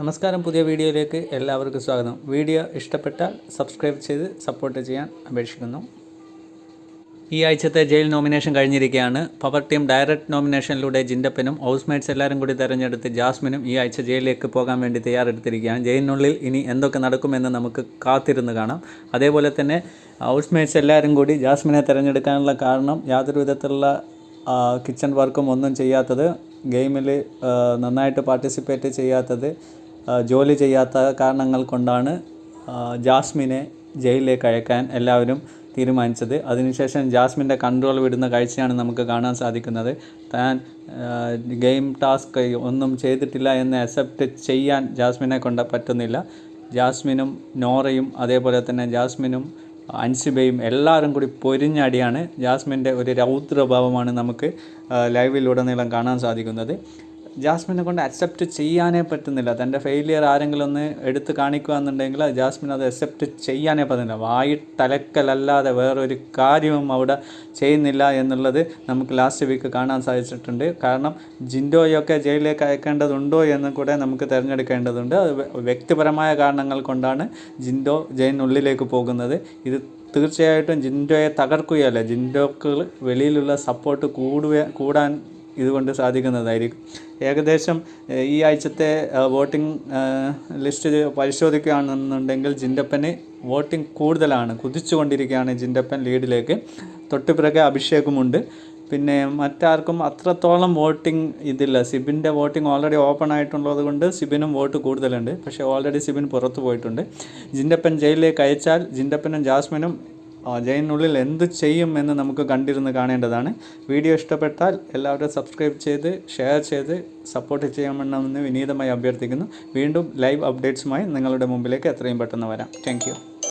നമസ്കാരം, പുതിയ വീഡിയോയിലേക്ക് എല്ലാവർക്കും സ്വാഗതം. വീഡിയോ ഇഷ്ടപ്പെട്ടാൽ സബ്സ്ക്രൈബ് ചെയ്ത് സപ്പോർട്ട് ചെയ്യാൻ അപേക്ഷിക്കുന്നു. ഈ ആഴ്ചത്തെ ജയിൽ നോമിനേഷൻ കഴിഞ്ഞിരിക്കുകയാണ്. പവർ ടീം ഡയറക്റ്റ് നോമിനേഷനിലൂടെ ജിൻഡപ്പനും ഹൗസ്മേറ്റ്സ് എല്ലാവരും കൂടി തിരഞ്ഞെടുത്ത് ജാസ്മിനും ഈ ആഴ്ച ജയിലിലേക്ക് പോകാൻ വേണ്ടി തയ്യാറെടുത്തിരിക്കുകയാണ്. ജയിലിനുള്ളിൽ ഇനി എന്തൊക്കെ നടക്കുമെന്ന് നമുക്ക് കാത്തിരുന്ന് കാണാം. അതേപോലെ തന്നെ ഹൗസ്മേറ്റ്സ് എല്ലാവരും കൂടി ജാസ്മിനെ തിരഞ്ഞെടുക്കാനുള്ള കാരണം യാതൊരു വിധത്തിലുള്ള കിച്ചൺ വർക്കും ഒന്നും ചെയ്യാത്തത്, ഗെയിമിൽ നന്നായിട്ട് പാർട്ടിസിപ്പേറ്റ് ചെയ്യാത്തത്, ജോലി ചെയ്യാത്ത കാരണങ്ങൾ കൊണ്ടാണ് ജാസ്മിനെ ജയിലിലേക്ക് അയക്കാൻ എല്ലാവരും തീരുമാനിച്ചത്. അതിനുശേഷം ജാസ്മിൻ്റെ കൺട്രോൾ വിടുന്ന കാഴ്ചയാണ് നമുക്ക് കാണാൻ സാധിക്കുന്നത്. താൻ ഗെയിം ടാസ്ക് ഒന്നും ചെയ്തിട്ടില്ല എന്ന് അക്സെപ്റ്റ് ചെയ്യാൻ ജാസ്മിനെ കൊണ്ട് പറ്റുന്നില്ല. ജാസ്മിനും നോറയും അതേപോലെ തന്നെ ജാസ്മിനും അൻസിബയും എല്ലാവരും കൂടി പൊരിഞ്ഞടിയാണ്. ജാസ്മിൻ്റെ ഒരു രൗദ്രഭാവമാണ് നമുക്ക് ലൈവിലുടനീളം കാണാൻ സാധിക്കുന്നത്. ജാസ്മിനെ കൊണ്ട് അക്സെപ്റ്റ് ചെയ്യാനേ പറ്റുന്നില്ല. തൻ്റെ ഫെയിലിയർ ആരെങ്കിലും ഒന്ന് എടുത്ത് കാണിക്കുക എന്നുണ്ടെങ്കിൽ ജാസ്മിൻ അത് അക്സെപ്റ്റ് ചെയ്യാനേ പറ്റുന്നില്ല. വായിട്ടലക്കലല്ലാതെ വേറൊരു കാര്യവും അവിടെ ചെയ്യുന്നില്ല എന്നുള്ളത് നമുക്ക് ലാസ്റ്റ് വീക്ക് കാണാൻ സാധിച്ചിട്ടുണ്ട്. കാരണം ജിൻഡോയൊക്കെ ജയിലിലേക്ക് അയക്കേണ്ടതുണ്ടോ എന്ന് കൂടെ നമുക്ക് തിരഞ്ഞെടുക്കേണ്ടതുണ്ട്. അത് വ്യക്തിപരമായ കാരണങ്ങൾ കൊണ്ടാണ് ജിൻഡോ ജയിലിനുള്ളിലേക്ക് പോകുന്നത്. ഇത് തീർച്ചയായിട്ടും ജിൻഡോയെ തകർക്കുകയല്ല, ജിൻഡോക്ക് വെളിയിലുള്ള സപ്പോർട്ട് കൂടാൻ ഇതുകൊണ്ട് സാധിക്കുന്നതായിരിക്കും. ഏകദേശം ഈ ആഴ്ചത്തെ വോട്ടിംഗ് ലിസ്റ്റ് പരിശോധിക്കുകയാണെന്നുണ്ടെങ്കിൽ ജിൻഡപ്പന് വോട്ടിംഗ് കൂടുതലാണ്, കുതിച്ചുകൊണ്ടിരിക്കുകയാണ് ജിൻഡപ്പൻ ലീഡിലേക്ക്. തൊട്ടുപിറകെ അഭിഷേകുമുണ്ട്. പിന്നെ മറ്റാർക്കും അത്രത്തോളം വോട്ടിംഗ് ഇതില്ല. സിബിൻ്റെ വോട്ടിംഗ് ഓൾറെഡി ഓപ്പൺ ആയിട്ടുള്ളത് കൊണ്ട് സിബിനും വോട്ട് കൂടുതലുണ്ട്. പക്ഷേ ഓൾറെഡി സിബിൻ പുറത്തു പോയിട്ടുണ്ട്. ജിൻഡപ്പൻ ജയിലിലേക്ക് അയച്ചാൽ ജിൻഡപ്പനും ജാസ്മിനും ജയിലിനുള്ളിൽ എന്ത് ചെയ്യും എന്ന് നമുക്ക് കണ്ടിരുന്ന് കാണേണ്ടതാണ്. വീഡിയോ ഇഷ്ടപ്പെട്ടാൽ എല്ലാവരും സബ്സ്ക്രൈബ് ചെയ്ത് ഷെയർ ചെയ്ത് സപ്പോർട്ട് ചെയ്യാമെന്ന് വിനീതമായി അഭ്യർത്ഥിക്കുന്നു. വീണ്ടും ലൈവ് അപ്ഡേറ്റ്സുമായി നിങ്ങളുടെ മുമ്പിലേക്ക് എത്രയും പെട്ടെന്ന് വരാം. താങ്ക്